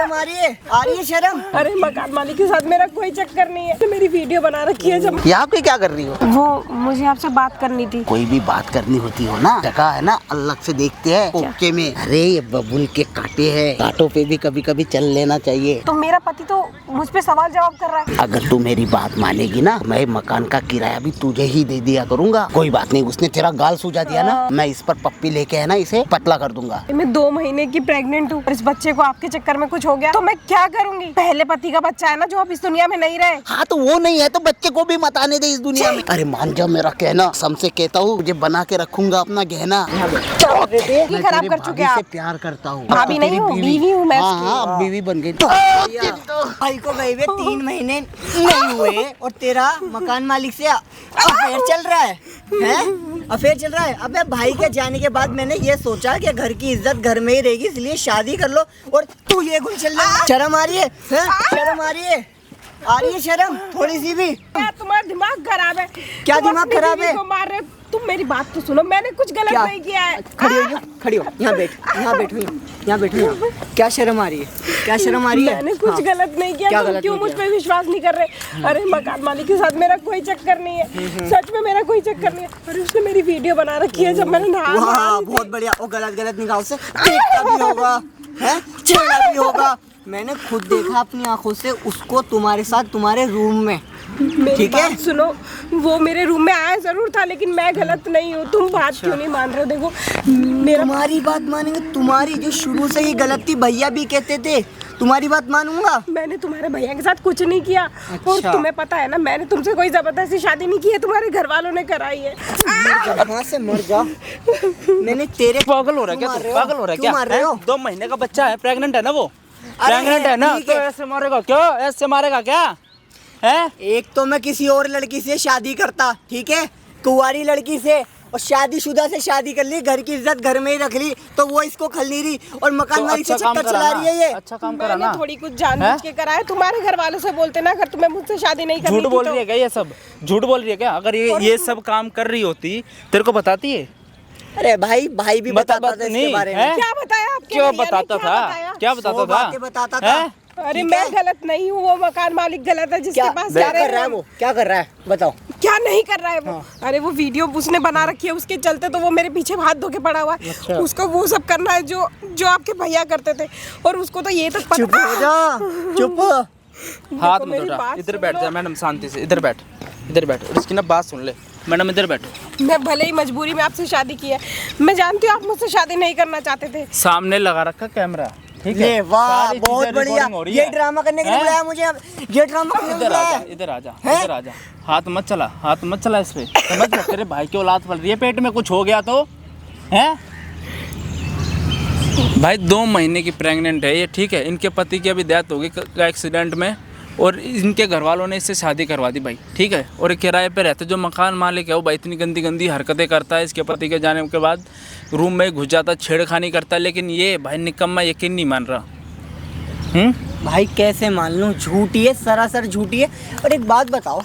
शर्म आ रही है शर्म? अरे मकान मालिक के साथ मेरा कोई चक्कर नहीं है, तो मेरी वीडियो बना रखी है। जब यहाँ पे क्या कर रही हो? वो मुझे आपसे बात करनी थी। कोई भी बात करनी होती हो ना, जगह है ना अलग से देखते हैं। ओके में अरे ये बबुल के कांटे हैं, कांटों पे भी कभी कभी चल लेना चाहिए। तो मेरा पति तो मुझ पे सवाल जवाब कर रहा है। अगर तू मेरी बात मानेगी ना, मैं मकान का किराया भी तुझे ही दे दिया करूँगा। कोई बात नहीं, उसने तेरा गाल सूझा दिया ना, मैं इस पर पप्पी लेके है ना इसे पतला कर दूंगा। मैं 2 महीने की प्रेग्नेंट हूँ, इस बच्चे को आपके चक्कर में कुछ हो गया तो मैं क्या करूँगी? पहले पति का बच्चा है ना, जो आप इस दुनिया में नहीं रहे। हाँ तो वो नहीं है तो बच्चे को भी मत आने दे इस दुनिया में। अरे मान जा मेरा कहना, समसे कहता हूँ, मुझे बना के रखूंगा अपना गहना। खराब कर चुके आप। प्यार करता हूँ, भाभी नहीं हूँ, बीवी हूँ मैं। हाँ बीवी बन गई। भाई को गए हुए 3 महीने नहीं हुए और तेरा मकान मालिक से अफेयर चल रहा है? अफेयर चल रहा है? अबे भाई के जाने के बाद मैंने ये सोचा कि घर की इज्जत घर में ही रहेगी, इसलिए शादी कर लो, और तू ये गुल चल रहा है। शर्म आ रही है? शर्म आ रही है? आ रही है शर्म थोड़ी सी भी? क्या तुम्हारा दिमाग खराब है? क्या दिमाग खराब है? मार रहे तुम, मेरी बात तो सुनो, मैंने कुछ गलत नहीं किया है। खड़ी हो, यहाँ बैठो। क्या शर्म आ रही है? क्या शर्म आ रही है? मैंने कुछ गलत नहीं किया, तुम क्यों मुझ पे विश्वास नहीं कर रहे? अरे मकान मालिक के साथ मेरा कोई चक्कर नहीं है, सच में मेरा कोई चक्कर नहीं है। अरे उसने मेरी वीडियो बना रखी है जब मैंने नहा। बहुत बढ़िया। वो गलत निगाहों से देखता भी होगा, छेड़ा भी होगा। मैंने खुद देखा अपनी आंखों से उसको तुम्हारे साथ तुम्हारे रूम में। ठीक है सुनो, वो मेरे रूम में आया जरूर था, लेकिन मैं गलत नहीं हूँ। तुम बात क्यों नहीं मान रहे हो? देखो मेरा, तुम्हारी बात मानेंगे? तुम्हारी जो शुरू से ही गलत थी, भैया भी कहते थे, तुम्हारी बात मानूंगा? मैंने तुम्हारे भैया के साथ कुछ नहीं किया। और तुम्हें पता है ना, मैंने तुमसे कोई जबरदस्ती शादी नहीं की है, तुम्हारे घर वालों ने कराई है। कहाँ से मर जा। मैंने तेरे पागल हो रहा है क्या? पागल हो रहा है क्या? मार रहे हो? 2 महीने का बच्चा है, प्रेग्नेंट है ना वो, प्रेग्नेंट है ना, तो ऐसे मारेगा क्या? ऐसे मारेगा क्या है? एक तो मैं किसी और लड़की से शादी करता, ठीक है, कुंवारी लड़की से, और शादीशुदा से शादी कर ली, घर की इज्जत घर में ही रख ली, तो वो इसको खल नहीं रही और मकान मालिक से चक्कर चला रही है। ये अच्छा काम करा ना। थोड़ी कुछ जानबूझ के कराया। तुम्हारे घर वालों से बोलते ना, अगर तुम्हें मुझसे शादी नहीं करनी। झूठ बोल रही है क्या? ये सब झूठ बोल रही है क्या? अगर ये सब काम कर रही होती तेरे को बताती है? अरे भाई भी बताता था इसके बारे में। क्या बताया आपके? क्या बताता था? क्या बताता था? अरे मैं गलत नहीं हूँ, वो मकान मालिक गलत है जिसके पास क्या कर रहा है वो? क्या कर रहा है बताओ? क्या नहीं कर रहा है वो? अरे वो वीडियो उसने बना रखी है, उसके चलते तो वो मेरे पीछे हाथ धो के पड़ा हुआ है। अच्छा। उसको वो सब करना है जो आपके भैया करते थे, और उसको तो ये तक चुप हो जा, चुप। हाथ मत उठा, इधर बैठ जा मैडम, शांति से इधर बैठ और इसकी ना बात सुन ले। मैडम इधर बैठो। मैं भले ही मजबूरी में आपसे शादी की है, मैं जानती हूँ आप मुझसे शादी नहीं करना चाहते थे। सामने लगा रखा कैमरा, ठीक है? वाह बहुत बढ़िया। ये ड्रामा करने के लिए बुलाया मुझे? ये ड्रामा करने के लिए बुलाया? इधर आजा। हाथ मत चला इस पे, समझ गया? तेरे भाई की औलाद पल रही है, पेट में कुछ हो गया तो है भाई। 2 महीने की प्रेग्नेंट है ये, ठीक है? इनके पति की अभी डेथ हो गई एक्सीडेंट में, और इनके घर वालों ने इससे शादी करवा दी भाई, ठीक है? और किराए पे रहते जो मकान मालिक है वो भाई इतनी गंदी हरकतें करता है। इसके पति के जाने के बाद रूम में घुस जाता, छेड़खानी करता है, लेकिन ये भाई निकम्मा यकीन नहीं मान रहा। भाई कैसे मान लूं? झूठी है, सरासर झूठी है। और एक बात बताओ,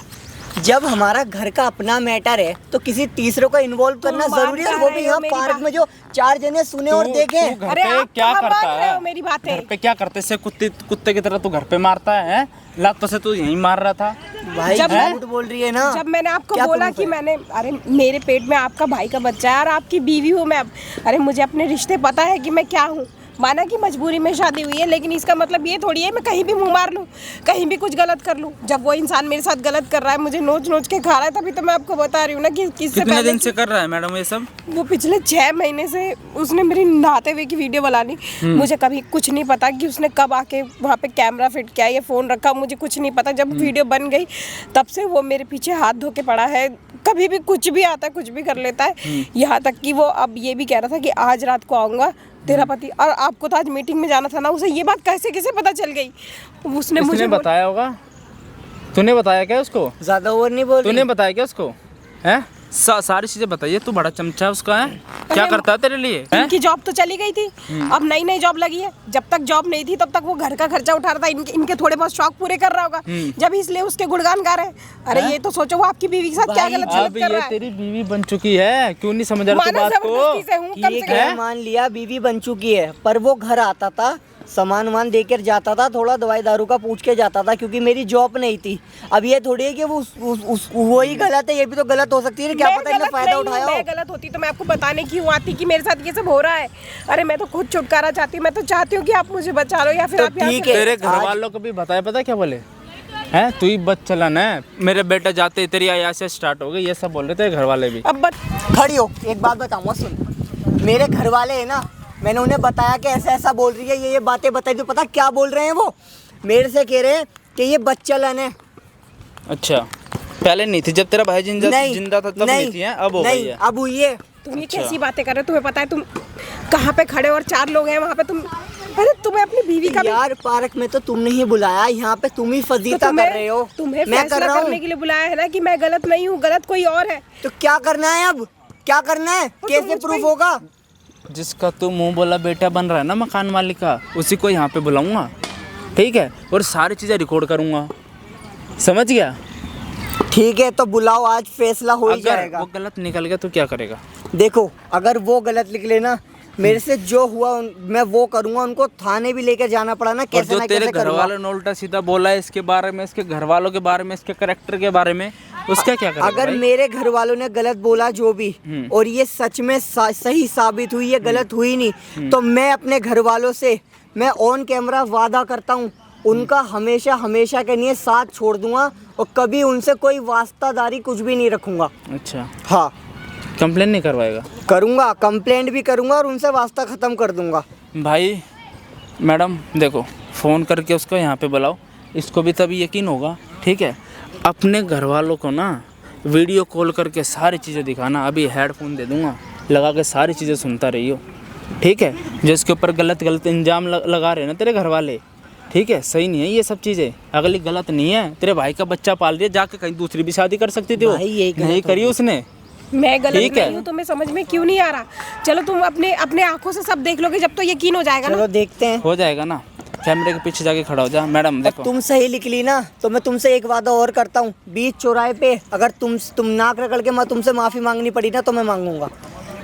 जब हमारा घर का अपना मैटर है तो किसी तीसरे को इन्वॉल्व करना जरूरी है? वो भी यहाँ पार्क में जो 4 जने सुने और देखे। अरे आप क्या करता है? मेरी बात है, घर पे क्या करते से कुत्ते की तरह तू घर पे मारता है? लातों से तू यहीं मार रहा था भाई। झूठ बोल रही है ना? जब मैंने आपको बोला कि अरे मेरे पेट में आपका भाई का बच्चा है और आपकी बीवी हूँ मैं अब। अरे मुझे अपने रिश्ते पता है कि मैं क्या हूँ। माना कि मजबूरी में शादी हुई है, लेकिन इसका मतलब ये थोड़ी है मैं कहीं भी मुंह मार लूं, कहीं भी कुछ गलत कर लूं। जब वो इंसान मेरे साथ गलत कर रहा है, मुझे नोच के खा रहा है, तभी तो मैं आपको बता रही हूँ ना कि कितने दिन से कर रहा है मैडम ये सब? वो पिछले 6 महीने से उसने मेरी नहाते हुए की वीडियो बना ली। मुझे कभी कुछ नहीं पता कि उसने कब आके वहाँ पे कैमरा फिट किया या फ़ोन रखा, मुझे कुछ नहीं पता। जब वीडियो बन गई तब से वो मेरे पीछे हाथ धो के पड़ा है। कभी भी कुछ भी आता है, कुछ भी कर लेता है। यहाँ तक कि वो अब ये भी कह रहा था कि आज रात को आऊँगा तेरा पति, और आपको तो आज मीटिंग में जाना था ना। उसे ये बात कैसे पता चल गई? उसने मुझे बताया होगा। तूने बताया क्या उसको? ज्यादा ओवर नहीं बोल। तूने बताया क्या उसको? हैं? सारी चीजें बताइए। तू बड़ा चमचा उसका है, क्या करता है तेरे लिए? इनकी जॉब तो चली गई थी, अब नई जॉब लगी है। जब तक जॉब नहीं थी तब तक वो घर का खर्चा उठा रहा था, इनके थोड़े बहुत शौक पूरे कर रहा होगा, जब इसलिए उसके गुणगान गा रहे हैं। अरे ये तो सोचो वो आपकी बीवी के साथ क्या गलत कर रहा है। तेरी बीवी बन चुकी है, क्यों नहीं समझ रहा तू बात को? मान लिया बीवी बन चुकी है, पर वो घर आता था सामान वामान देकर जाता था, थोड़ा दवाई दारू का पूछ के जाता था, क्योंकि मेरी जॉब नहीं थी। अब ये थोड़ी है कि वो वही गलत है, ये भी तो गलत हो सकती है। क्या मैं पता इन्हें गलत फायदा नहीं हूँ, उठाया हो। मैं गलत होती तो मैं आपको बताने क्यों आती कि मेरे साथ ये सब हो रहा है। अरे मैं तो खुद छुटकारा चाहती हूँ, मैं तो चाहती हूँ कि आप मुझे बचा लो या फिर तो आप यहाँ ठीक से- है। तेरे घर वालों को भी बताया, पता क्या बोले हैं? तू ही बदचलन है, मेरे बेटा जाते ही तेरी आया से स्टार्ट हो गई, ये सब बोल रहे थे घर वाले भी। अब खड़ी हो, एक बात बताऊंगा, सुन। मेरे घर वाले है ना, मैंने उन्हें बताया कि ऐसा ऐसा बोल रही है, ये बातें बताई, तो पता क्या बोल रहे हैं वो? मेरे से कह रहे हैं कि ये बच्चलन है। अच्छा, पहले नहीं थी, जब तेरा भाई जिंदा था तब नहीं थी, हैं? अब हो गई है। अब हुई है। तुम ये कैसी बातें कर रहे हो? तुम्हें पता है तुम कहाँ पे खड़े हो और 4 लोग हैं वहाँ पे, तुम अरे तुम्हें अपनी बीवी का यार पार्क में तो तुमने ही बुलाया, यहाँ पे तुम ही फजीता कर रहे हो। तुम्हें मैं फैसला कर रहा करने हूँ। के लिए बुलाया है ना कि मैं गलत नहीं हूँ, गलत कोई और है। तो क्या करना है अब? क्या करना है? कैसे मुझ प्रूफ पे- होगा? जिसका तू मुंह बोला बेटा बन रहा है ना मकान मालिक का, उसी को यहाँ पे बुलाऊंगा, ठीक है? और सारी चीज़ें रिकॉर्ड करूँगा, समझ गया? ठीक है, तो बुलाओ, आज फैसला हो ही अगर जाएगा। वो गलत निकल गया तो क्या करेगा? देखो, अगर वो गलत निकले ना, मेरे से जो हुआ मैं वो करूंगा। उनको थाने भी लेकर जाना पड़ा ना, और कैसे जो ना तेरे कैसे घर करूंगा। वालों ने उल्टा सीधा बोला है इसके बारे में, इसके घर वालों के बारे में, इसके करेक्टर के बारे में, उसका क्या करेगा अगर भाई? मेरे घर वालों ने गलत बोला जो भी, और ये सच में सही साबित हुई, ये गलत हुई नहीं, तो मैं अपने घर वालों से मैं ऑन कैमरा वादा करता हूँ, उनका हमेशा हमेशा के लिए साथ छोड़ दूंगा और कभी उनसे कोई वास्तादारी कुछ भी नहीं रखूंगा। अच्छा, हाँ, कंप्लेन नहीं करवाएगा? करूंगा, कंप्लेंट भी करूंगा और उनसे वास्ता ख़त्म कर दूंगा। भाई मैडम देखो, फ़ोन करके उसको यहाँ पे बुलाओ, इसको भी तभी यकीन होगा, ठीक है? अपने घर वालों को ना वीडियो कॉल करके सारी चीज़ें दिखाना। अभी हेडफोन दे दूँगा, लगा के सारी चीज़ें सुनता रहियो, ठीक है? जिसके ऊपर गलत इल्ज़ाम लगा रहे हैं ना तेरे घर वाले, ठीक है? सही नहीं है ये सब चीज़ें, अगली गलत नहीं है। तेरे भाई का बच्चा पाल रही है, जाके कहीं दूसरी भी शादी कर सकती थी वो, भाई यही गलत नहीं करी उसने। मैं गलत ठीक है। नहीं हूँ, तुम्हें समझ में क्यों नहीं आ रहा? चलो तुम अपने आंखों से सब देख लोगे जब तो यकीन हो जाएगा ना। चलो देखते हैं। हो जाएगा ना, कैमरे के पीछे जाके खड़ा हो जा। मैडम देखो, तुम सही निकली ना, तो मैं तुमसे एक वादा और करता हूँ, बीच चौराहे पे अगर तुम नाक रगड़ के मैं तुमसे माफ़ी मांगनी पड़ी ना, तो मैं मांगूंगा।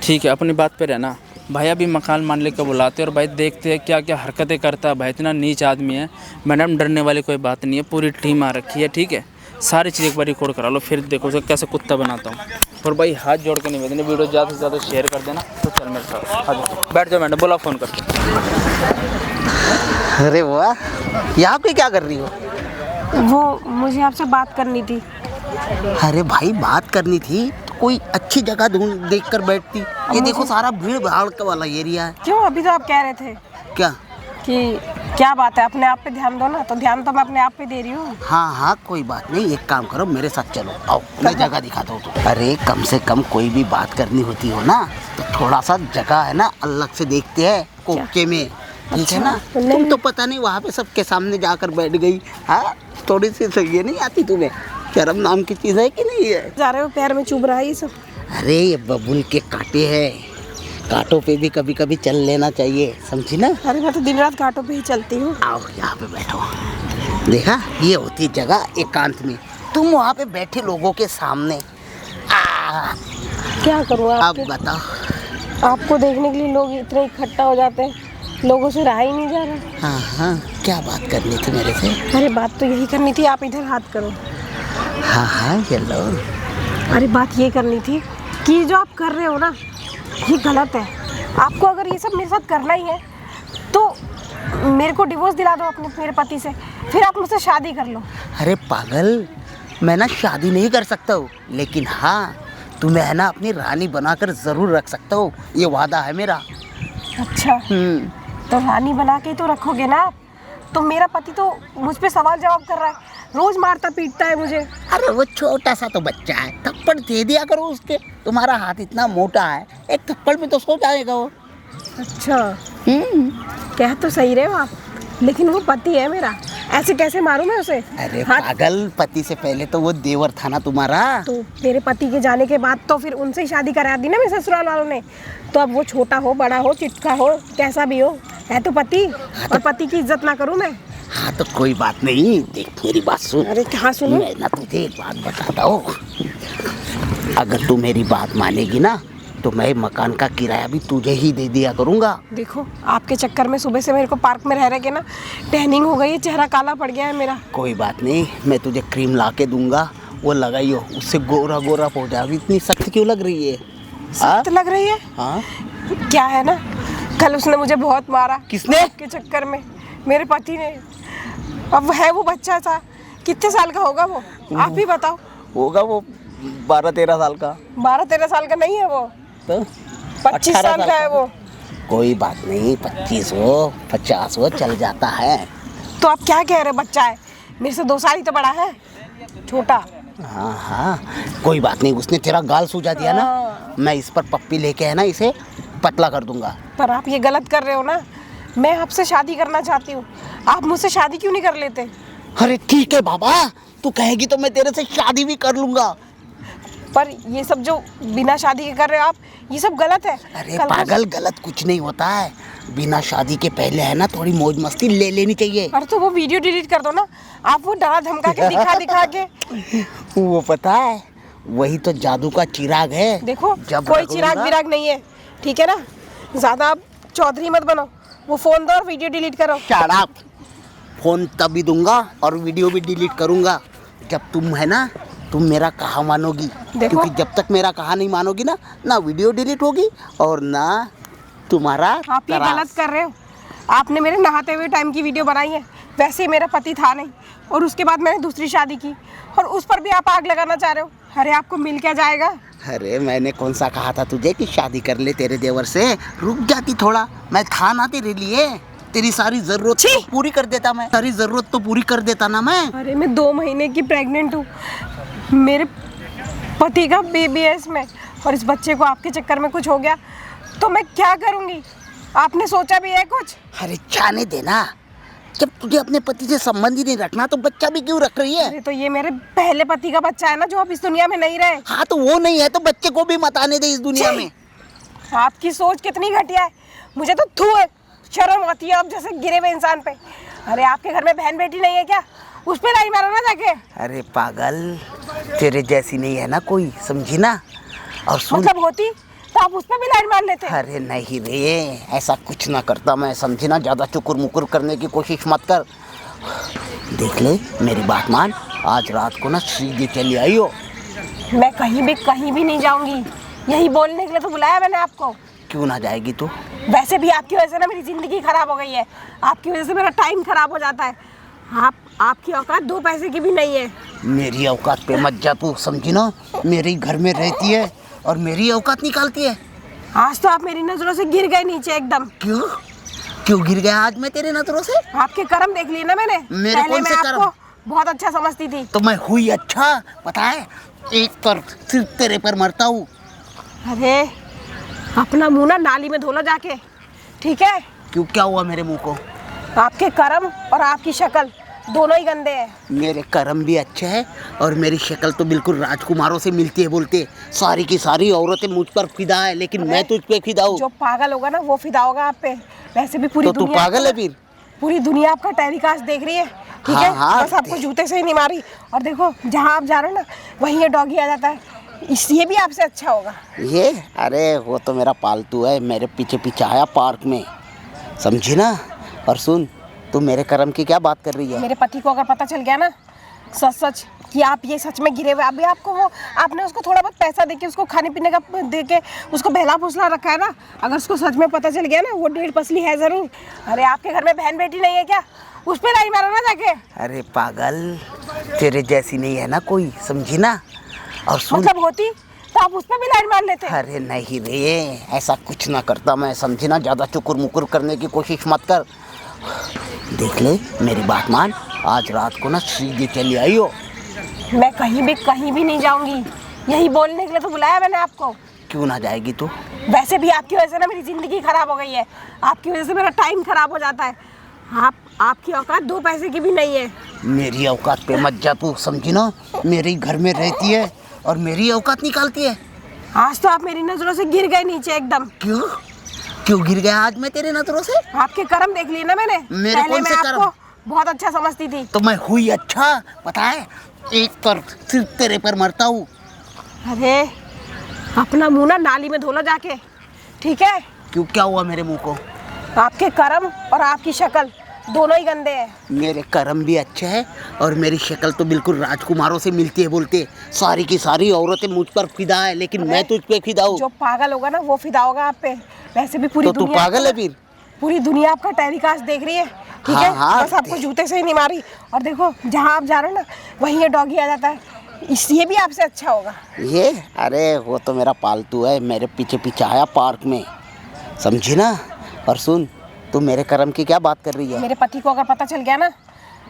ठीक है, अपनी बात पे रहना। भाई अभी मकान मालिक को बुलाते और भाई देखते हैं क्या क्या हरकतें करता है। भाई इतना नीच आदमी है। मैडम डरने वाली कोई बात नहीं है, पूरी टीम आ रखी है, ठीक है? सारी चीज़ एक बार रिकॉर्ड करा लो, फिर देखो सर कैसे कुत्ता बनाता हूँ। और भाई हाथ जोड़ के निवेदन, वीडियो ज़्यादा से ज़्यादा शेयर कर देना। तो चल मेरे साथ आ जाओ, बैठ जाओ मैडम, बोला फ़ोन करके। अरे वाह, यहाँ पे क्या कर रही हो? वो मुझे आपसे बात करनी थी। अरे भाई बात करनी थी तो कोई अच्छी जगह ढूंढ देख कर बैठती। ये देखो सारा भीड़ भाड़ का वाला एरिया है। क्यों? अभी तो आप कह रहे थे क्या? कि क्या बात है, अपने आप पे ध्यान दो ना। तो ध्यान तो मैं अपने आप पे दे रही हूँ। हाँ हाँ कोई बात नहीं, एक काम करो मेरे साथ चलो, आओ मैं जगह दिखाता हूँ तुमको। अरे कम से कम कोई भी बात करनी होती हो ना, तो थोड़ा सा जगह है ना अलग से देखते हैं कोके में, ठीक है ना? तुम तो पता नहीं वहाँ पे सबके सामने जाकर बैठ गई। हाँ, थोड़ी सी ये नहीं आती तुम्हें? शर्म नाम की चीज़ है कि नहीं है? जा रहे हो, पैर में चुभ रहा है ये सब। अरे ये बबुल के कांटे हैं, कांटों पे भी कभी कभी चल लेना चाहिए, समझी ना? अरे मैं तो दिन रात घाटों पे ही चलती हूँ। आओ यहाँ पे बैठो। देखा, ये होती जगह एकांत में, तुम वहाँ पे बैठे लोगों के सामने। क्या करूँ अब आपके? बताओ। आपको देखने के लिए लोग इतने इकट्ठा हो जाते हैं, लोगों से रहा ही नहीं जा रहा। हाँ हाँ, क्या बात करनी थी मेरे से? अरे बात तो यही करनी थी, आप इधर हाथ करो। हाँ हाँ ये लो। अरे बात ये करनी थी कि जो आप कर रहे हो ना, ये गलत है। आपको अगर ये सब मेरे साथ करना ही है तो मेरे को डिवोर्स दिला दो अपने मेरे पति से, फिर आप मुझसे शादी कर लो। अरे पागल, मैं ना शादी नहीं कर सकता हूँ, लेकिन हाँ तुम्हें है ना अपनी रानी बनाकर ज़रूर रख सकता हूँ, ये वादा है मेरा। अच्छा, तो रानी बना के तो रखोगे ना आप? तो मेरा पति तो मुझ पे सवाल जवाब कर रहा है, रोज मारता पीटता है मुझे। अरे वो छोटा सा तो बच्चा है, थप्पड़ दे दिया करो उसके। तुम्हारा हाथ इतना मोटा है, एक थप्पड़ में तो सो जाएगा वो। अच्छा, कह तो सही रहे हो आप, लेकिन वो पति है मेरा, ऐसे कैसे मारूं मैं उसे? अरे हाथ- पागल, पति से पहले तो वो देवर था ना तुम्हारा। तो मेरे पति के जाने के बाद तो फिर उनसे ही शादी करा दी ना मेरे ससुराल वालों ने। तो अब वो छोटा हो, बड़ा हो, चिटका हो, कैसा भी हो, है तो पति। और पति की इज्जत ना करूं मैं? हाँ तो कोई बात नहीं, देख मेरी बात सुन। अरे कहाँ सुनूं? मैं ना तुझे एक बात बताता हूँ, अगर तू मेरी बात मानेगी ना तो मैं मकान का किराया भी तुझे ही दे दिया करूँगा। देखो आपके चक्कर में सुबह से मेरे को पार्क में रह के ना टैनिंग हो गई है, चेहरा काला पड़ गया है मेरा। कोई बात नहीं, मैं तुझे क्रीम ला के दूंगा, वो लगाइयो, उससे गोरा गोरा हो जाएगी। इतनी सख्त क्यों लग रही है? सख्त लग रही है? हाँ, क्या है ना, कल उसने मुझे बहुत मारा। किसने? के चक्कर में मेरे पति ने। अब है वो बच्चा था, कितने साल का होगा वो, आप ही बताओ। होगा वो 12-13 साल का। 12-13 साल का नहीं है वो, तो 25 साल का है वो। कोई बात नहीं, 25 हो 50 हो चल जाता है। तो आप क्या कह रहे, बच्चा है, मेरे से 2 साल ही तो बड़ा है, छोटा। हाँ हाँ, कोई बात नहीं, उसने तेरा गाल सूझा दिया ना, मैं इस पर पप्पी लेके है ना इसे पतला कर दूंगा। पर आप ये गलत कर रहे हो ना, मैं आपसे शादी करना चाहती हूँ, आप मुझसे शादी क्यों नहीं कर लेते? अरे ठीक है बाबा, तू कहेगी तो मैं तेरे से शादी भी कर लूंगा। पर ये सब जो बिना शादी के कर रहे हो आप, ये सब गलत है। अरे पागल, गलत कुछ नहीं होता है, बिना शादी के पहले है ना थोड़ी मौज मस्ती ले लेनी चाहिए। अरे तो वो वीडियो डिलीट कर दो ना, आप वो डरा धमका के दिखा के। वो पता है, वही तो जादू का चिराग है। देखो जब कोई लगूंगा- चिराग विराग नहीं है, ठीक है ना, ज्यादा आप चौधरी मत बनो। वो फोन दो और वीडियो डिलीट करो। Shut up. फोन तभी दूंगा और वीडियो भी डिलीट करूंगा जब तुम है ना, तुम मेरा कहा मानोगी। क्योंकि जब तक मेरा कहा नहीं मानोगी ना, ना वीडियो डिलीट होगी और ना तुम्हारा आप ये गलत कर रहे हो। आपने मेरे नहाते हुए टाइम की वीडियो बनाई है, वैसे मेरा पति था नहीं, और उसके बाद मैंने दूसरी शादी की, और उस पर भी आप आग लगाना चाह रहे हो। अरे आपको मिल क्या जाएगा? अरे मैंने कौन सा कहा था तुझे कि शादी कर ले तेरे देवर से? रुक जाती थोड़ा, मैं था ना तेरे लिए, तेरी सारी जरूरत तो पूरी कर देता मैं, सारी जरूरत तो पूरी कर देता ना मैं। अरे मैं 2 महीने की प्रेग्नेंट हूँ, मेरे पति का बेबी है इसमें, और इस बच्चे को आपके चक्कर में कुछ हो गया तो मैं क्या करूँगी? आपने सोचा भी है कुछ? अरे जाने देना, जब तुझे अपने पति से संबंध ही नहीं रखना तो बच्चा भी क्यों रख रही है? अरे तो ये मेरे पहले पति का बच्चा है ना, जो अब इस दुनिया में नहीं रहे। हाँ तो वो नहीं है तो बच्चे को भी मत आने दे इस दुनिया में। आपकी सोच कितनी घटिया है, मुझे तो थू है, शर्म आती है अब जैसे गिरे हुए इंसान पे। अरे आपके घर में बहन बेटी नहीं है क्या? उस पे नहीं मारो ना जाके। अरे पागल, तेरे जैसी नहीं है ना कोई, समझी ना? और सुन, मतलब होती तो आप उस पे भी लाइन मार लेते। अरे नहीं रे, ऐसा कुछ ना करता मैं, समझी ना? ज़्यादा चुकुर मुकुर करने की कोशिश मत कर। देख ले, मेरी बात मान, आज रात को ना सीधे चली आई हो। मैं कहीं भी नहीं जाऊंगी, यही बोलने के लिए तो बुलाया मैंने आपको। क्यों ना जाएगी तू? वैसे भी आपकी वजह से ना मेरी ज़िंदगी खराब हो गई है, आपकी वजह से मेरा टाइम खराब हो जाता है। आपकी औकात 2 पैसे की भी नहीं है। मेरी औकात पे मत जा तू, समझी ना? मेरे घर में रहती है और मेरी औकात निकालती है। आज तो आप मेरी नजरों से गिर गए नीचे एकदम। क्यों क्यों गिर गया आज मैं तेरे नजरों से? आपके कर्म देख लिए ना मैंने। मेरे पहले कौन मैं से कर्म? आपको बहुत अच्छा समझती थी। तो मैं हुई अच्छा, पता है, एक पर सिर्फ तेरे पर मरता हूँ। अरे अपना मुंह ना नाली में धोला जाके, ठीक है? क्यों, क्या हुआ मेरे मुंह को? आपके कर्म और आपकी शक्ल दोनों ही गंदे हैं। मेरे कर्म भी अच्छे हैं और मेरी शक्ल तो बिल्कुल राजकुमारों से मिलती है बोलते। सारी की सारी औरतें मुझ पर फिदा है, लेकिन मैं तुझ पे फिदा हूँ। जो पागल होगा ना वो फिदा होगा आप पे। वैसे भी पूरी तो तू दुनिया पागल है फिर? पूरी दुनिया आपका टेलीकास्ट देख रही है, ठीक है? हाँ, बस आपको जूते से ही नहीं मारी। और देखो जहाँ आप जा रहे हो ना, वहीं ये डॉगी आ जाता है, ये भी आपसे अच्छा होगा। ये, अरे वो तो मेरा पालतू है, मेरे पीछे पीछे आया पार्क में, समझी ना? और सुन, तू मेरे कर्म की क्या बात कर रही है? मेरे पति को अगर पता चल गया ना सच कि आप ये सच में गिरे हुए, अभी आपको वो आपने उसको थोड़ा बहुत पैसा देके, उसको खाने पीने का देके उसको बहला फुसला रखा है ना, अगर उसको सच में पता चल गया ना, वो 1.5 पसली है जरूर। अरे आपके घर में बहन बेटी नहीं है क्या? उस पे नहीं मारो ना जाके। अरे पागल, तेरे जैसी नहीं है ना कोई, समझी ना? और सुन, मतलब होती तो आप उस पे भी लाइन मार लेते। अरे नहीं रे, ऐसा कुछ ना करता मैं, समझी ना? ज़्यादा चुकुर मुकुर करने की कोशिश मत कर। देख ले, मेरी बात मान, आज रात को ना सीधे चली आई हो। मैं कहीं भी नहीं जाऊंगी, यही बोलने के लिए तो बुलाया मैंने आपको। क्यों ना जाएगी तू? वैसे भी आपकी वजह से ना मेरी ज़िंदगी खराब हो गई है, आपकी वजह से मेरा टाइम खराब हो जाता है। आपकी औकात 2 पैसे की भी नहीं है। मेरी औकात पे मत जा तू, समझी ना? मेरे घर में रहती है और मेरी औकात निकालती है। आज तो आप मेरी नजरों से गिर गए नीचे एकदम। क्यों क्यों गिर गया आज मैं तेरे नजरों से? आपके कर्म देख लिए ना मैंने। मेरे पहले कौन से मैं कर्म? आपको बहुत अच्छा समझती थी। तो मैं हुई अच्छा, पता है, एक पर सिर्फ तेरे पर मरता हूँ। अरे अपना मुंह ना नाली में धोला जाके, ठीक है? क्यों, क्या हुआ मेरे मुंह को? आपके कर्म और आपकी शक्ल दोनों ही गंदे हैं। मेरे कर्म भी अच्छे हैं और मेरी शक्ल तो बिल्कुल राजकुमारों से मिलती है बोलते। सारी की सारी औरतें मुझ पर फिदा है, लेकिन मैं तुझ पे फिदा हूँ। जो पागल होगा ना वो फिदा होगा आप पे। वैसे भी पूरी तो तू दुनिया पागल है फिर? पूरी दुनिया आपका टेलीकास्ट देख रही है, ठीक है? हाँ, बस आपको जूते से ही नहीं मारी। और देखो जहाँ आप जा रहे हो ना वहीं ये डॉगी आ जाता है, ये भी आपसे अच्छा होगा। ये, अरे वो तो मेरा पालतू है, मेरे पीछे पीछे आया पार्क में, समझी ना? और सुन, तू मेरे कर्म की क्या बात कर रही है? मेरे पति को अगर पता चल गया ना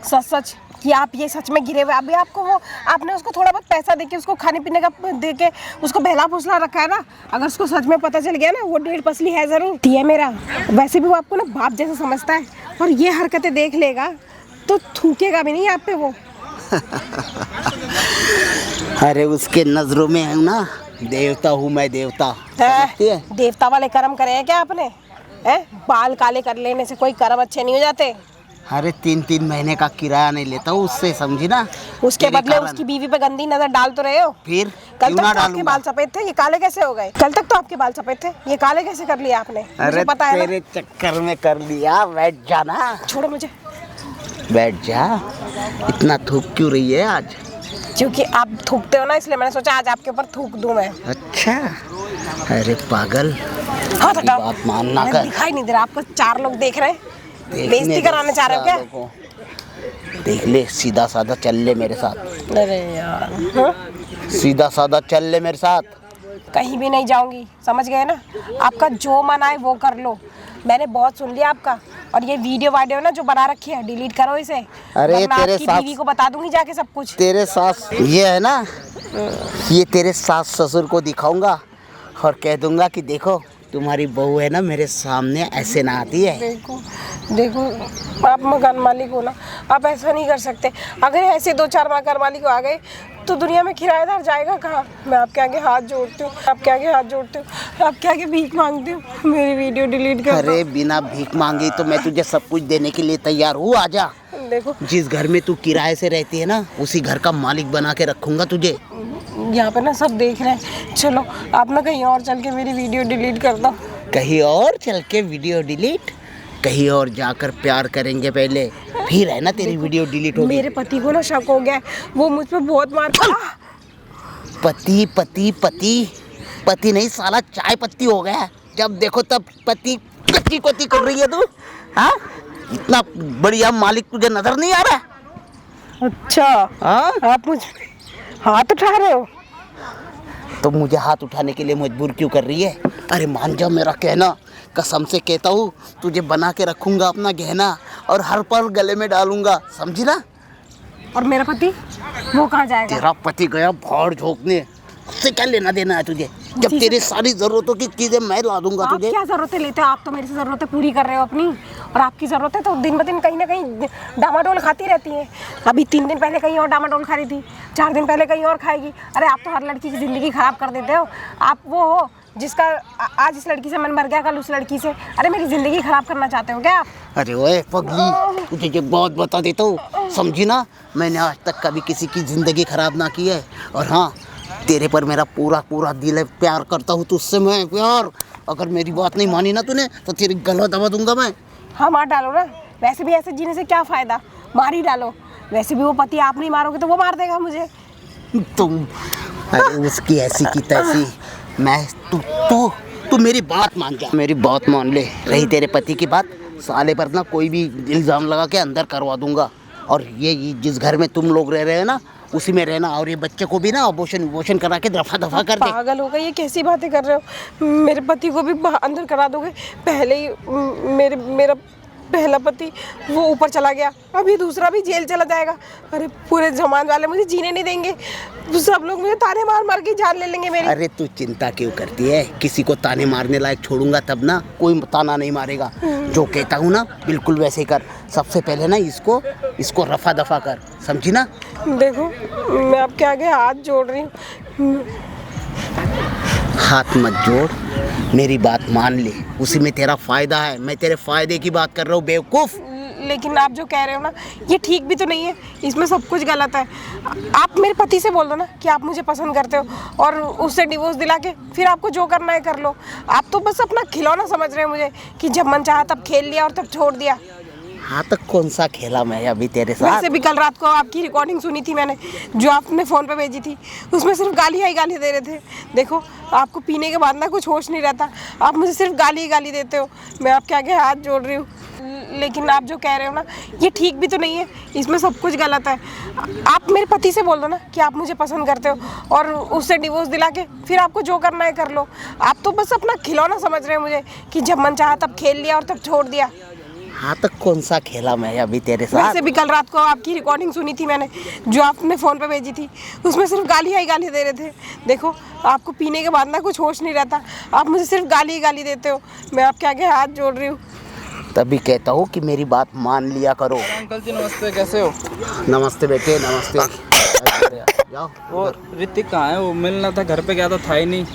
सच सच कि आप ये सच में गिरे हुए, अभी आपको वो आपने उसको थोड़ा बहुत पैसा देके उसको खाने पीने का देके उसको बहला फुसला रखा है ना, अगर उसको सच में पता चल गया ना वो 1.5 पसली है जरूर है मेरा। वैसे भी वो आपको ना बाप जैसा समझता है, और ये हरकतें देख लेगा तो थूकेगा भी नहीं आप पे वो। अरे उसके नजरों में है ना देवता हूँ मैं, देवता, समझती है? देवता वाले कर्म करे हैं क्या आपने? बाल काले कर लेने से कोई कर्म अच्छे नहीं हो जाते। अरे 3-3 महीने का किराया नहीं लेता हूँ उससे, समझी ना? उसके तेरे बदले कारण। उसकी बीवी पे गंदी नजर डाल तो रहे हो। फिर कल क्यों तक ना तो आपके डालूंगा? बाल सफेद थे, ये काले कैसे हो गए? कल तक तो आपके बाल सफेद थे, ये काले कैसे कर लिया आपने? अरे मुझे पता है ना। तेरे चक्कर में कर लिया। बैठ जा ना, छोड़ो मुझे। बैठ जा। इतना थूक क्यों रही है आज? क्योंकि आप थूकते हो ना, इसलिए मैंने सोचा आज आपके ऊपर थूक दूं मैं। अच्छा, अरे पागल, हाँ तो बात मानना कर। दिखाई नहीं दे रहा आपको? 4 लोग देख रहे हैं, देखने बेइज्जती दे कराने चाह रहे हो क्या? सालों को। देख ले, सीधा साधा चल ले मेरे साथ। अरे यार, हाँ? सीधा साधा चल ले मेरे साथ। कहीं भी नहीं जाऊंगी, समझ गए ना? आपका जो मन आए वो कर लो, मैंने बहुत सुन लिया आपका। और ये वीडियो ना जो बना रखी है डिलीट करो इसे। अरे वरना तेरे आपकी साथ बीवी को बता दूंगी जाके सब कुछ। तेरे सास, ये है ना, ये तेरे सास ससुर को दिखाऊंगा और कह दूंगा कि देखो तुम्हारी बहू है ना मेरे सामने ऐसे ना आती है। देखो देखो, आप मकान मालिक हो ना, आप ऐसा नहीं कर सकते। अगर ऐसे 2-4 मकान मालिक आ गए तो दुनिया में किराएदार जाएगा कहाँ? मैं आपके आगे हाथ जोड़ती हूँ, आपके आगे हाथ जोड़ती हूँ, आपके आगे भीख मांगती हूँ, मेरी वीडियो डिलीट कर दो। अरे बिना भीख मांगी तो मैं तुझे सब कुछ देने के लिए तैयार हूँ, आजा। देखो जिस घर में तू किराए से रहती है ना उसी घर का मालिक बना के रखूंगा तुझे। यहाँ पे ना सब देख रहे हैं, चलो आप ना कहीं और चल के मेरी वीडियो डिलीट कर दो। कहीं और चल के वीडियो डिलीट? कहीं और जाकर प्यार करेंगे पहले, फिर है ना तेरी वीडियो डिलीट होगी। मेरे पति को ना शक हो गया है, वो मुझ पे बहुत मारता। पति पति पति पति नहीं साला चाय पत्ती हो गया। जब देखो तब पति पति पति कर रही है तू। हाँ, इतना बढ़िया मालिक तुझे नजर नहीं आ रहा? अच्छा, हाँ, आप मुझ पे हाथ उठा रहे हो? तो मुझे हाथ उठाने के लिए मजबूर क्यों कर रही है? अरे मान जा मेरा कहना, कसम से कहता हूँ तुझे बना के रखूंगा अपना गहना और हर पल गले में डालूंगा, समझी ना? और मेरा पति वो कहाँ जाएगा? तेरा पति गया भाड़ झोंकने, उससे क्या लेना देना है तुझे? जब तेरी सारी जरूरतों की चीजें मैं ला दूंगा आप तुझे। क्या जरूरतें लेते हो? आप तो मेरी से जरूरतें पूरी कर रहे हो अपनी, और आपकी जरूरतें तो दिन ब दिन कहीं ना कहीं डामाडोल खाती रहती हैं। अभी 3 दिन पहले कहीं और डामाडोल खा रही थी, 4 दिन पहले कहीं और खाएगी। अरे आप तो हर लड़की की ज़िंदगी ख़राब कर देते हो। आप वो हो जिसका आज इस लड़की से मन भर गया, कल उस लड़की से। अरे मेरी ज़िंदगी ख़राब करना चाहते हो क्या आप? अरे ओए पगली, तुझे ये बहुत बता देता हूँ, समझी ना? मैंने आज तक कभी किसी की जिंदगी खराब ना की है। और हाँ, तेरे पर मेरा पूरा पूरा दिल है, प्यार करता हूँ तुझसे मैं, प्यार। अगर मेरी बात नहीं मानी ना तूने तो तेरी गला दबा दूंगा मैं। हाँ मार डालो ना, वैसे भी ऐसे जीने से क्या फ़ायदा, मार ही डालो। वैसे भी वो पति आप नहीं मारोगे तो वो मार देगा मुझे। तुम, अरे उसकी ऐसी की तैसी, मैं तू मेरी बात मान जा, मेरी बात मान ले। रही तेरे पति की बात, साले पर ना कोई भी इल्ज़ाम लगा के अंदर करवा दूंगा। और ये जिस घर में तुम लोग रह रहे हो ना उसी में रहना, और ये बच्चे को भी ना अबॉर्शन करा के दफा दफा कर दे। पागल हो गए, ये कैसी बातें कर रहे हो? मेरे पति को भी अंदर करा दोगे? पहले ही मेरा पहला पति वो ऊपर चला गया, अभी दूसरा भी जेल चला जाएगा। अरे पूरे जमान वाले मुझे जीने नहीं देंगे, सब लोग मुझे ताने मार मार के जान ले लेंगे मेरी। अरे तू चिंता क्यों करती है? किसी को ताने मारने लायक छोड़ूंगा तब ना, कोई ताना नहीं मारेगा। जो कहता हूँ ना बिल्कुल वैसे कर। सबसे पहले ना इसको रफा दफा कर, समझी ना? देखो मैं आपके आगे हाथ जोड़ रही हूँ। हाथ मत जोड़, मेरी बात मान ले, उसी में तेरा फायदा है। मैं तेरे फायदे की बात कर रहा हूँ बेवकूफ। लेकिन आप जो कह रहे हो ना ये ठीक भी तो नहीं है, इसमें सब कुछ गलत है। आप मेरे पति से बोल दो ना कि आप मुझे पसंद करते हो और उससे डिवोर्स दिला के फिर आपको जो करना है कर लो। आप तो बस अपना खिलौना समझ रहे हैं मुझे कि जब मन चाहा तब खेल लिया और तब छोड़ दिया। हाँ तो कौन सा खेला मैं अभी तेरे साथ? वैसे भी कल रात को आपकी रिकॉर्डिंग सुनी थी मैंने जो आपने फ़ोन पे भेजी थी, उसमें सिर्फ गाली ही गाली दे रहे थे। देखो आपको पीने के बाद ना कुछ होश नहीं रहता, आप मुझे सिर्फ गाली ही गाली देते हो। मैं आपके आगे हाथ जोड़ रही हूँ, लेकिन आप जो कह रहे हो ना ये ठीक भी तो नहीं है, इसमें सब कुछ गलत है। आप मेरे पति से बोल दो ना कि आप मुझे पसंद करते हो और उससे डिवोर्स दिला के फिर आपको जो करना है कर लो। आप तो बस अपना खिलौना समझ रहे हैं मुझे कि जब मन चाहा तब खेल लिया और तब छोड़ दिया। हाँ तो कौन सा खेला मैं अभी तेरे साथ? वैसे भी कल रात को आपकी रिकॉर्डिंग सुनी थी मैंने जो आपने फ़ोन पे भेजी थी, उसमें सिर्फ गाली ही गाली दे रहे थे। देखो आपको पीने के बाद ना कुछ होश नहीं रहता, आप मुझे सिर्फ गाली ही गाली देते हो। मैं आपके आगे हाथ जोड़ रही हूँ। तभी कहता हूँ कि मेरी बात मान लिया करो। अंकल जी नमस्ते, कैसे हो? नमस्ते बेटे, नमस्ते। जाओ। वो ऋतिक कहाँ है? वो मिलना था, घर पे गया तो था ही नहीं।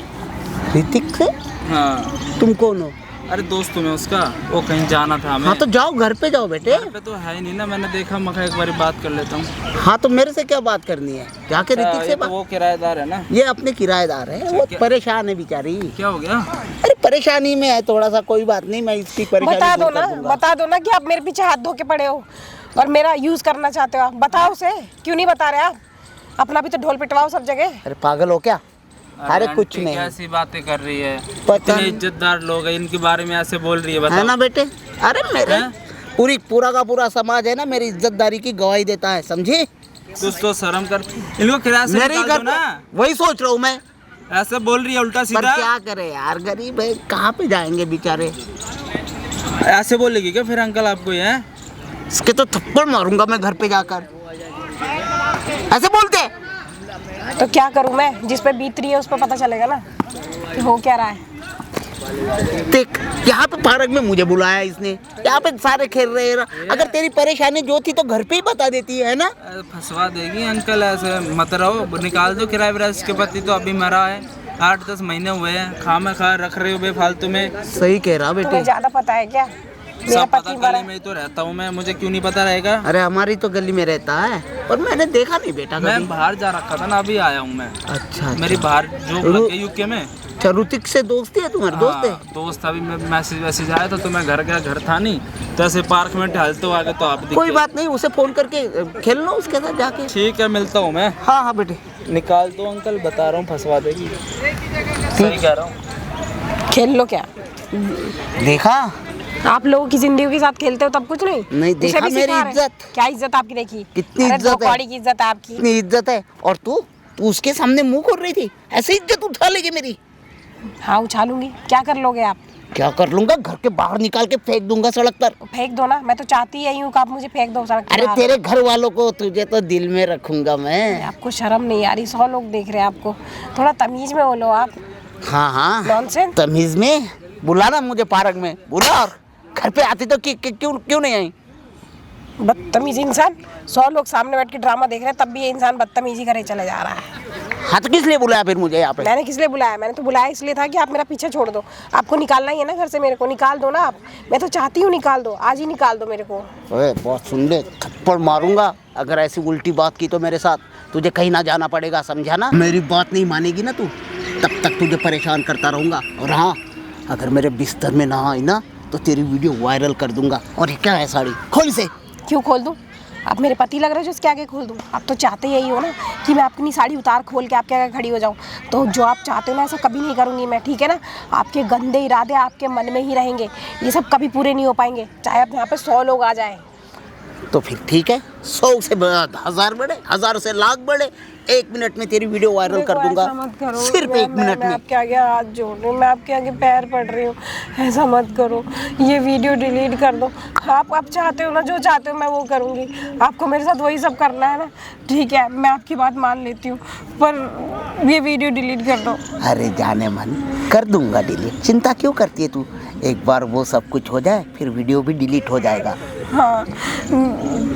ऋतिक से? हाँ। तुम कौन हो? अरे दोस्त हूँ मैं उसका, वो कहीं जाना था हमें। हाँ तो जाओ, घर पे जाओ बेटे। घर पे तो है ही नहीं ना, मैंने देखा, मैं एक बार बात कर लेता हूँ। हाँ तो मेरे से क्या बात करनी है? जाके ऋतिक से ये बात। तो वो किराएदार है ना? ये अपने किराएदार है, वो परेशान है बेचारी। क्या हो गया? अरे परेशानी में है थोड़ा सा, कोई बात नहीं, मैं इसकी परेशानी बता दो दूर ना, कर दूंगा। बता दो ना कि आप मेरे पीछे हाथ धो के पड़े हो और मेरा यूज़ करना चाहते हो। आप बताओ उसे, क्यों नहीं बता रहे आप? अपना भी तो ढोल पिटवाओ सब जगह। अरे पागल हो क्या? अरे कुछ आंटी नहीं। कैसी बातें कर रही है? पता इतने नहीं। इज्जतदार लोग हैं, इनके बारे में ऐसे बोल रही है, है बताओ। ना बेटे? अरे मेरे हैं? पूरा का पूरा समाज है ना मेरी इज्जतदारी की गवाही देता है, समझी? कुछ तो शर्म कर, इनको किराए से मेरे ही निकाल घर दो ना। पे वही सोच रहा हूँ मैं, ऐसे बोल रही है उल्टा पर सीधा। क्या करे यार, गरीब है, कहाँ पे जाएंगे बेचारे। ऐसे बोलेगी क्या फिर अंकल आपको? ये इसके तो थप्पड़ मारूंगा मैं घर पे जाकर। ऐसे बोलते? तो क्या करूँ मैं? जिस पे बीत रही है उस पर पता चलेगा ना कि हो क्या रहा है। देख, यहाँ पे पार्क में मुझे बुलाया इसने, यहाँ पे सारे खेल रहे हैं। अगर तेरी परेशानी जो थी तो घर पे ही बता देती है ना। फंसवा देगी अंकल, ऐसे मत रहो, निकाल दो किराए पर। इसके पति तो अभी मरा है, 8-10 महीने हुए हैं, खा रख रहे हो बेफालतू में। सही कह रहा बेटे। तुम्हें ज़्यादा पता है क्या? मेरा सब पता, पति मरा गली है। में ही तो रहता हूँ मैं, मुझे क्यों नहीं पता रहेगा? अरे हमारी तो गली में रहता है, और मैंने देखा नहीं बेटा कभी। मैं बाहर जा रखा था ना, अभी आया हूँ मैं। अच्छा, मेरी बाहर जॉब लग गई यूके में। अच्छा, ऋतिक से दोस्ती है तुम्हारी? दोस्त है? हाँ, दोस्त। अभी मैं मैसेज आया था तो मैं घर गया, घर था नहीं, तो ऐसे पार्क में टहलते हुए आ गए तो आप दिख कोई गए। बात नहीं, उसे फोन करके खेल लो उसके साथ जाके। ठीक है, मिलता हूँ मैं। हाँ हाँ बेटे। निकाल दो अंकल, बता रहा हूँ, फंसवा देगी। सही कह रहा हूँ। खेल लो क्या? देखा? आप लोगों की जिंदगी के साथ खेलते हो तब कुछ नहीं? नहीं देखा उसे भी मेरी सिखा रहे? इज्जत? क्या इज्जत आपकी देखी? कितनी अरे इज्जत है? धोखाधड़ी की इज्जत है आपकी। इतनी इज्जत है, और तू उसके सामने मुंह खोल रही थी, ऐसे इज्जत उठा लेगी मेरी? हाँ उछालूंगी। क्या कर लोगे आप? क्या कर लूंगा? घर के बाहर निकाल के फेंक दूंगा सड़क पर। फेंक दो ना, मैं तो चाहती यही हूँ कि आप मुझे फेंक दो सड़क अरे पर। तेरे घर वालों को, तुझे तो दिल में रखूंगा मैं। आपको शर्म नहीं आ रही? 100 लोग देख रहे हैं आपको, थोड़ा तमीज में बोलो आप। हाँ हाँ, नॉनसेंस। तमीज में बुला ना मुझे पार्क में, बुला। और घर पे आती तो क्यों नहीं आई? बदतमीज इंसान। 100 लोग सामने बैठ के ड्रामा देख रहे हैं, तब भी ये इंसान बदतमीजी करे चले जा रहा है। हाँ तो किस लिए बुलाया फिर मुझे यहाँ पे? मैंने किस लिए बुलाया? मैंने तो बुलाया इसलिए था कि आप मेरा पीछे छोड़ दो। आपको निकालना ही है ना घर से, मेरे को निकाल दो ना आप। मैं तो चाहती हूँ निकाल दो, आज ही निकाल दो मेरे को। ओए बहुत सुन ले, थप्पड़ मारूंगा अगर ऐसी उल्टी बात की तो मेरे साथ। तुझे कहीं ना जाना पड़ेगा, समझा ना? मेरी बात नहीं मानेगी ना तू, तब तक तुझे परेशान करता रहूंगा। और हाँ, अगर मेरे बिस्तर में ना आई ना तो तेरी वीडियो वायरल कर दूंगा। और ये क्या है साड़ी? खोल से। क्यों खोल दूँ? आप मेरे पति लग रहे हो जो इसके आगे खोल दूँ? आप तो चाहते यही हो ना कि मैं अपनी साड़ी उतार खोल के आपके आगे खड़ी हो जाऊँ। तो जो आप चाहते हो ना, ऐसा कभी नहीं करूँगी मैं, ठीक है ना? आपके गंदे इरादे आपके मन में ही रहेंगे, ये सब कभी पूरे नहीं हो पाएंगे, चाहे आप यहाँ पे 100 लोग आ जाएं। तो फिर ठीक है, 100 से 1000 बढ़े, 1000 से लाख बढ़े, 1 मिनट में तेरी वीडियो वायरल कर दूंगा। ऐसा मत करो। सिर्फ 1 मिनट मैं में। आपके आगे हाथ जोड़ रही हूँ, मैं आपके आगे पैर पड़ रही हूँ, ऐसा मत करो। ये वीडियो डिलीट कर दो। आप चाहते हो ना, जो चाहते हो मैं वो करूँगी। आपको मेरे साथ वही सब करना है ना? ठीक है, मैं आपकी बात मान लेती हूँ, पर ये वीडियो डिलीट कर दो। अरे जाने मन, कर दूंगा डिलीट, चिंता क्यों करती है तू? एक बार वो सब कुछ हो जाए फिर वीडियो भी डिलीट हो जाएगा। हाँ,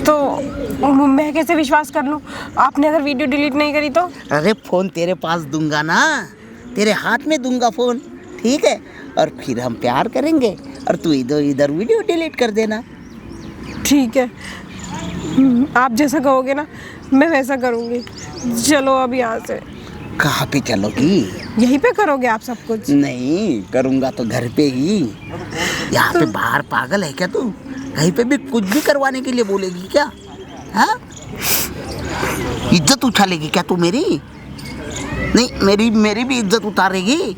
तो मैं कैसे विश्वास कर लूँ? आपने अगर वीडियो डिलीट नहीं करी तो? अरे फोन तेरे पास दूंगा ना, तेरे हाथ में दूंगा फोन, ठीक है? और फिर हम प्यार करेंगे और तू इधर इधर वीडियो डिलीट कर देना। ठीक है, आप जैसा कहोगे ना मैं वैसा करूँगी। चलो अब यहाँ से। कहाँ पे चलोगी? यहीं पे करोगे आप सब कुछ? नहीं करूँगा तो घर पे ही। यहाँ पे बाहर पागल है क्या तू? कहीं पे भी कुछ भी करवाने के लिए बोलेगी क्या? हाँ, इज्जत उछालेगी क्या तू मेरी? नहीं, मेरी भी इज्जत उतारेगी।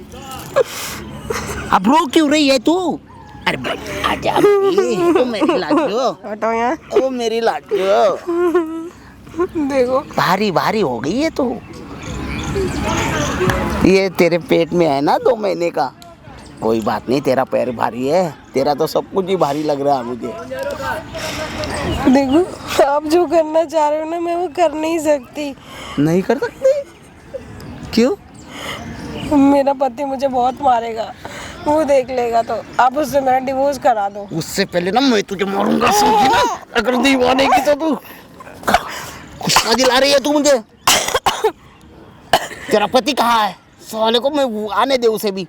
अब रो क्यों रही है तू? अरे भाई आजा ओ मेरी लाडो, हटो यहाँ। ओ मेरी लाडो। देखो भारी भारी हो गई है तू। ये तेरे पेट में है ना 2 महीने का। कोई बात नहीं, तेरा पैर भारी है, तेरा तो सब कुछ ही भारी लग रहा है मुझे। देखो आप जो करना चाह रहे हो ना मैं वो कर नहीं सकती। नहीं कर सकती? क्यों? मेरा पति मुझे बहुत मारेगा, वो देख लेगा तो आप उससे मेरा डिवोर्स करा दो। उससे पहले ना मैं तुझे मारूंगा, समझी ना? अगर दीवाने की तो तू गुस्सा दिला रही है तू मुझे। तेरा पति कहाँ है? साले को मैं आने दे उसे भी।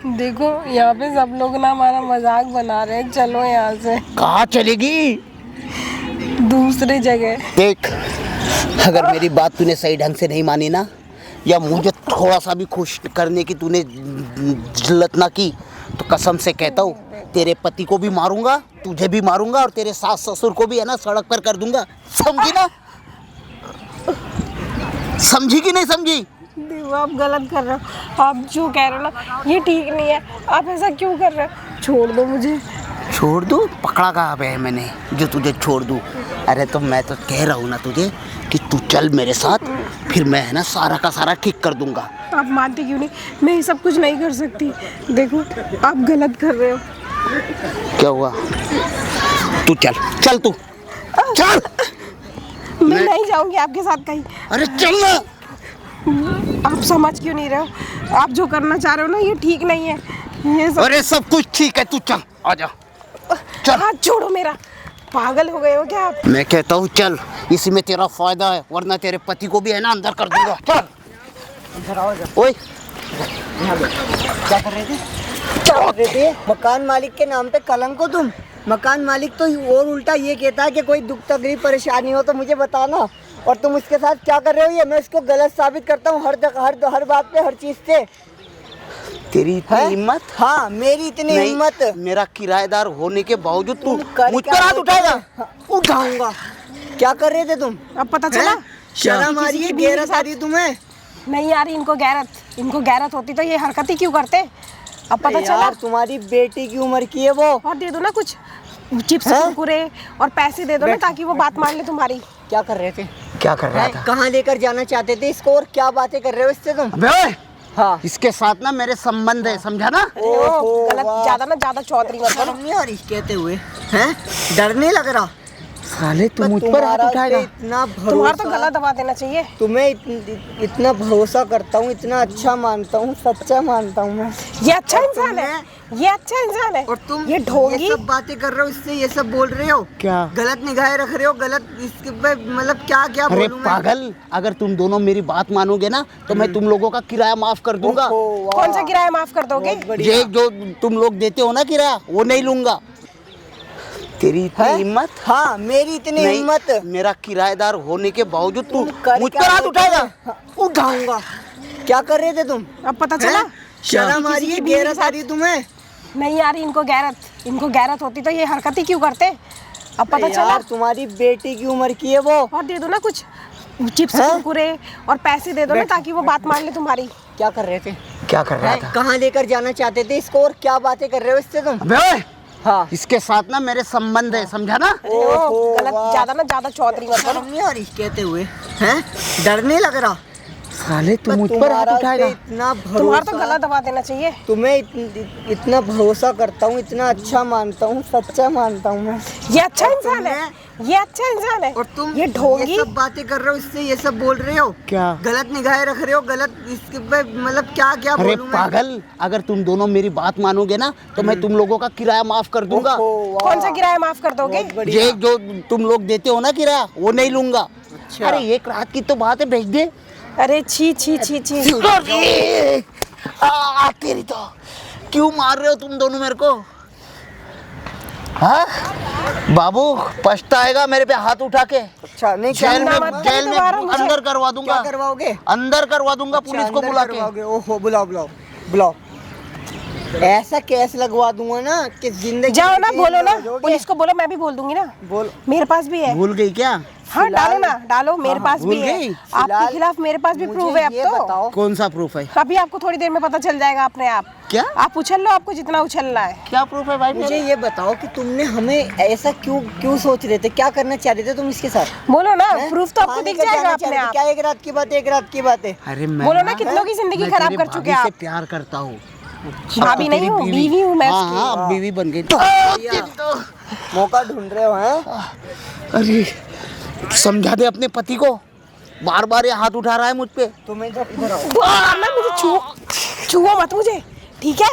देखो यहाँ पे सब लोग ना हमारा मजाक बना रहे हैं, चलो यहाँ से। कहाँ चलेगी? दूसरी जगह। देख, अगर मेरी बात तूने सही ढंग से नहीं मानी ना, या मुझे थोड़ा सा भी खुश करने की तूने जिल्लत ना की, तो कसम से कहता हूँ तेरे पति को भी मारूंगा, तुझे भी मारूंगा और तेरे सास ससुर को भी है ना सड़क पर कर दूंगा। समझी ना? समझी कि नहीं समझी? देखो आप गलत कर रहे हो, आप जो कह रहे हो ना ये ठीक नहीं है। आप ऐसा क्यों कर रहे हो? छोड़ दो मुझे। छोड़ दूँ? पकड़ा कहाँ पे है मैंने जो तुझे छोड़ दूँ? अरे तो मैं तो कह रहा हूँ ना तुझे कि तू चल मेरे साथ, फिर मैं है ना सारा का सारा ठीक कर दूंगा। आप मानते क्यों नहीं? मैं ये सब कुछ नहीं कर सकती। देखो आप गलत कर रहे हो। क्या हुआ? तू चल, चल तू चल। मैं नहीं जाऊंगी आपके साथ कहीं। अरे चल ना। आप समझ क्यों नहीं रहे हो? आप जो करना चाह रहे हो ना ये ठीक नहीं है। ये सब अरे सब कुछ ठीक है, तू चल, आजा चल। हाथ छोड़ो मेरा, पागल हो गए हो क्या आप? मैं कहता हूँ चल, इसी में तेरा फायदा है, वरना तेरे पति को भी है ना अंदर कर दूंगा। चल। ओए क्या कर रहे थे? क्या कर रहे थे? मकान मालिक के नाम पे कलंक हो तुम। मकान मालिक तो और उल्टा ये कहता है कि कोई दुख तकलीफ परेशानी हो तो मुझे बताना, और तुम उसके साथ क्या कर रहे हो? ये मैं इसको गलत साबित करता हूँ हर बात पे, हर चीज से। तेरी इतनी हिम्मत? हाँ मेरी इतनी हिम्मत। मेरा किराएदार होने के बावजूद तू कर मुझ क्या पर हाथ रहे उठाएगा? थे? उठाऊंगा। क्या कर रहे थे तुम? अब पता चला? शर्म आ रही है? गैरत आ रही है तुम्हें? नहीं आ रही इनको गैरत। इनको गैरत होती तो ये हरकत ही क्यों करते? अब पता चला? यार तुम्हारी बेटी की उम्र की है वो। और दे दो ना कुछ चिप्स कुरकुरे और पैसे दे दो ना ताकि वो बात मान ले तुम्हारी। क्या कर रहे थे? क्या कर रहा था? कहाँ लेकर जाना चाहते थे इसको, और क्या बातें कर रहे हो इससे तुम? अबे ओए, हाँ इसके साथ ना मेरे संबंध है, समझा ना? ओहो, गलत वाह। ज्यादा चौधरी मत बनो। शर्म नहीं आ रही कहते हुए? हैं? डर नहीं लग रहा? साले तू मुझ पर हाथ तुम्हारा उठाएगा? इतना तुम्हारा तो भरोसा, गला दबा देना चाहिए। तुम्हें इतना भरोसा करता हूँ, इतना अच्छा मानता हूँ, सच्चा मानता हूँ मैं। ये अच्छा इंसान है, ये अच्छा इंसान है। और तुम ये ढोंगी। ये सब बातें कर रहे हो, इससे ये सब बोल रहे हो? क्या? गलत निगाहें रख रहे हो, गलत इसके पे मतलब क्या क्या अरे बोलूं मैं? पागल, अगर तुम दोनों मेरी बात मानोगे ना तो मैं तुम लोगों का किराया माफ कर दूंगा। ओहो, वाह। कौन सा किराया माफ कर दोगे? बहुत बढ़िया। ये जो तुम लोग देते हो ना किराया, वो नहीं लूंगा। तेरी इतनी हैं? हिम्मत? हाँ मेरी इतनी नहीं, हिम्मत। मेरा किराएदार होने के बावजूद तू कर मुझ क्या पर हाथ रहे थे? उठाएगा? उठाऊंगा। क्या कर रहे थे तुम? अब पता चला? हैं? शर्म आ रही है? गैरत आ रही है तुम्हें? नहीं आ रही इनको गैरत। इनको गैरत होती तो ये हरकत ही क्यों करते? अब पता चला? यार तुम्हारी बेटी की उम्र की है वो। और दे दो ना कुछ चिप्स हैं? कुरकुरे और पैसे दे दो ना ताकि वो बात मान ले तुम्हारी। क्या कर रहे थे? क्या कर रहा था? कहाँ लेकर जाना चाहते थे इसको, और क्या बातें कर रहे हो इससे तुम? अबे ओए, हाँ इसके साथ ना मेरे संबंध है, समझा ना? ओहो, गलत वाह। ज्यादा चौधरी मत बनो। शर्म नहीं आ रही कहते हुए? हैं? डर नहीं लग रहा? साले तू मुझ पर हाथ तुम्हारा उठाएगा? इतना तुम्हारा तो भरोसा, गला दबा देना चाहिए। तुम्हें इतना भरोसा करता हूँ, इतना अच्छा मानता हूँ, सच्चा मानता हूँ मैं। ये अच्छा इंसान है, ये अच्छा इंसान है। और तुम ये ढोंगी। ये सब बातें कर रहे हो, इससे ये सब बोल रहे हो? क्या? गलत निगाहें रख रहे हो, गलत इसके पे मतलब क्या क्या अरे बोलूं मैं? पागल, अगर तुम दोनों मेरी बात मानोगे ना तो मैं तुम लोगों का किराया माफ कर दूंगा। ओहो, वाह। कौन सा किराया माफ कर दोगे? बहुत बढ़िया। ये जो तुम लोग देते हो ना किराया, वो नहीं लूंगा। अच्छा। अरे एक रात की तो बात है, भेज दे। अरे छी छी छी छी। अरे, तेरी तो क्यों मार रहे हो तुम दोनों मेरे को? हाँ बाबू पछताएगा मेरे पे हाथ उठा के। अच्छा नहीं जेल में दोबारा मुझे- अंदर करवा दूंगा। क्या करवाओगे? अंदर करवा दूंगा पुलिस को अंदर बुला के। करवाओगे? ओहो बुलाओ बुलाओ बुलाओ। ऐसा केस लगवा दूंगा ना कि जिंदगी जाओ ना, में बोलो ना, हो जाओगे। पुलिस को बोलो, मैं भी बोल दूंगी ना। बोल। मेरे पास भी है। भूल गई क्या? हाँ डालो ना, डालो, मेरे पास भूल भी है। गई? आपके फिलहाल खिलाफ मेरे पास भी मुझे प्रूफ है अब ये तो। बताओ। कौन सा प्रूफ है? अभी आपको थोड़ी देर में पता चल जाएगा अपने आप। क्या? आप उछल लो, आपको जितना उछलना है। क्या प्रूफ है भाई? मुझे ये बताओ कि तुमने हमें ऐसा क्यों क्यों सोच रहे थे, क्या करना चाह रहे थे तुम इसके साथ? बोलो ना, हैं? प्रूफ तो आपको कहाँ दिख लेकर जाएगा जाना चाह अपने रहे थे? आप। क्या एक रात की बात है, एक रात की बात है। अरे मैं बोलो ना, कितनों की जिंदगी मैं खराब तेरे कर चुके भाभी आप। से प्यार करता हूँ। भाभी नहीं हूँ, बीवी हूँ मैं हाँ उसकी। हाँ अब बीवी बन गई तो। मौका ढूंढ रहे हो हैं? अरे समझा दे अपने पति को, बार बार ये हाथ उठा रहा है मुझ पे। तुम इधर आओ। मैं मुझे छुओ मत मुझे, ठीक है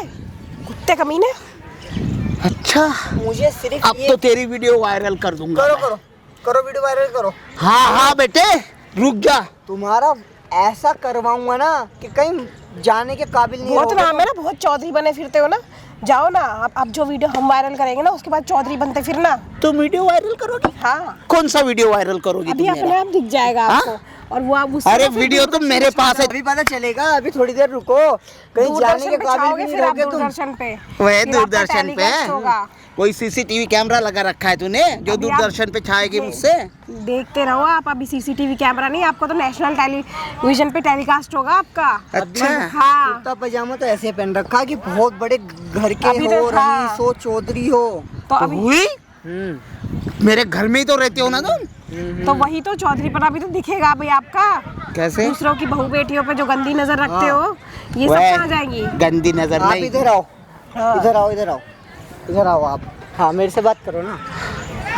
कुत्ते कमीने। अच्छा मुझे सिर्फ अब ये तो तेरी वीडियो वायरल कर दूंगा। करो करो करो, वीडियो वायरल करो। हाँ हाँ बेटे रुक जा। तुम्हारा ऐसा करवाऊंगा ना कि कहीं जाने के काबिल नहीं बहुत रहोगे नाम है ना, बहुत चौधरी बने फिरते हो ना। जाओ ना, अब जो वीडियो हम वायरल करेंगे ना उसके बाद चौधरी बनते फिरना। तुम वीडियो वायरल करोगी? हाँ कौन सा वीडियो वायरल करोगी अभी तुम अपने मेरा? आप दिख जाएगा हाँ? आपको। और वो आप उससे अरे ना फिर वीडियो तो मेरे पास है। अभी पता चलेगा, अभी थोड़ी देर रुको, कहीं जाने के दूरदर्शन पे काबिल छाओगे, नहीं फिर आप रहोगे तुम। दूरदर्शन पे। वह फिर आपका दूरदर्शन पे टेलीकास्ट होगा। कोई सीसीटीवी कैमरा लगा रखा है तूने जो अभी आप दूरदर्शन पे छाएगी मुझसे? देखते रहो आप, अभी सीसीटीवी कैमरा नहीं, आपको तो नेशनल टेलीविजन पे टेलीकास्ट होगा आपका। अच्छा। हाँ कुर्ता पजामा तो ऐसे पहन रखा है कि बहुत बड़े घर के अभी हो, तो हाँ। रईस हो, चौधरी हो। तो अभी हुई मेरे घर में ही तो रहते हो ना तुम। तो वही तो चौधरी पर अभी तो दिखेगा भाई आपका। कैसे? दूसरों की बहू बेटियों पे जो गंदी नजर रखते हो, ये सब वह कहाँ जाएंगी? गंदी नजर आप नहीं। इधर आओ, हाँ। इधर आओ, इधर आओ, इधर आओ आप। हाँ मेरे से बात करो ना।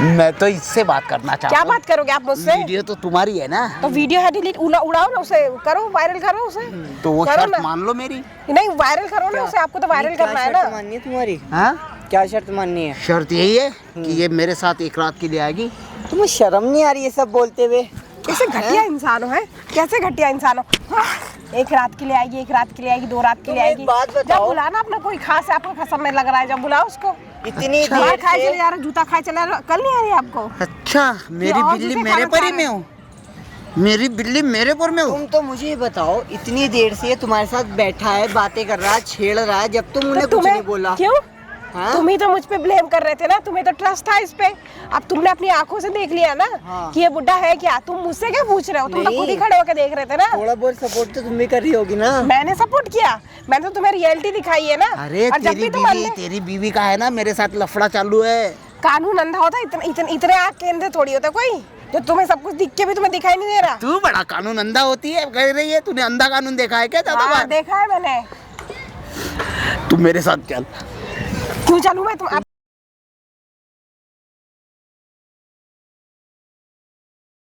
मैं तो इससे बात करना चाहता क्या हूँ। बात करोगे आप मुझसे? वीडियो तो तुम्हारी है ना, तो वीडियो है डिलीट, उड़ाओ ना उसे, करो वायरल करो उसे। तो वो करो शर्त ना। मान लो मेरी। नहीं वायरल करो ना उसे, आपको तो वायरल क्या करना है शर्त ना। माननी है तुम्हारी? हाँ क्या शर्त माननी है? शर्त यही है कि ये मेरे साथ एक रात के लिए आएगी। तुम्हें शर्म नहीं आ रही ये सब बोलते हुए? कैसे घटिया इंसान हो, है कैसे घटिया इंसान हो। हाँ, एक रात के लिए आएगी, एक रात के लिए आएगी, 2 रात के लिए तुम एक आएगी। बात जब बताओ। बुलाना अपना कोई खास है, आपको कसम में लग रहा है, जब बुलाओ उसको। इतनी मार देर खाए चले से जा रहा, जूता खाए चला रहा, कल नहीं आ रही आपको? अच्छा मेरी और बिल्ली जिसे मेरे खाना पर ही खा में रहा हो, मेरी बिल्ली मेरे पर में हो। तुम तो मुझे ये बताओ, इतनी देर से ये तुम्हारे साथ बैठा है, बातें कर रहा है, छेड़ रहा है, जब तुम उन्हें तो कुछ नहीं बोला। क्यों? हाँ? तुम ही तो मुझ पे ब्लेम कर रहे थे ना, तुम्हें तो ट्रस्ट था इस पे। अब तुमने अपनी आंखों से देख लिया ना हाँ। कि ये बुड्ढा है क्या। तुम मुझसे क्या पूछ रहे हो, तुम तो नहीं। खुद ही खड़े होकर देख रहे थे ना। थोड़ा बहुत सपोर्ट तो तुम भी कर रही होगी ना। मैंने सपोर्ट किया, मैंने तो तुम्हें रियलिटी दिखाई है ना। अरे और जब भी तुम तेरी बीवी का है ना मेरे साथ लफड़ा चालू है। कानून अंधा होता है, इतने आँख के अंधे थोड़ी होता कोई, जो तुम्हें सब कुछ दिख के भी तुम्हें दिखाई नहीं दे रहा। तू बड़ा कानून अंधा होती है कह रही है। तूने अंधा कानून देखा है क्या ज्यादा हाँ बार? देखा है मैंने। तू मेरे साथ चल। क्यों चलूं मैं? तुम अब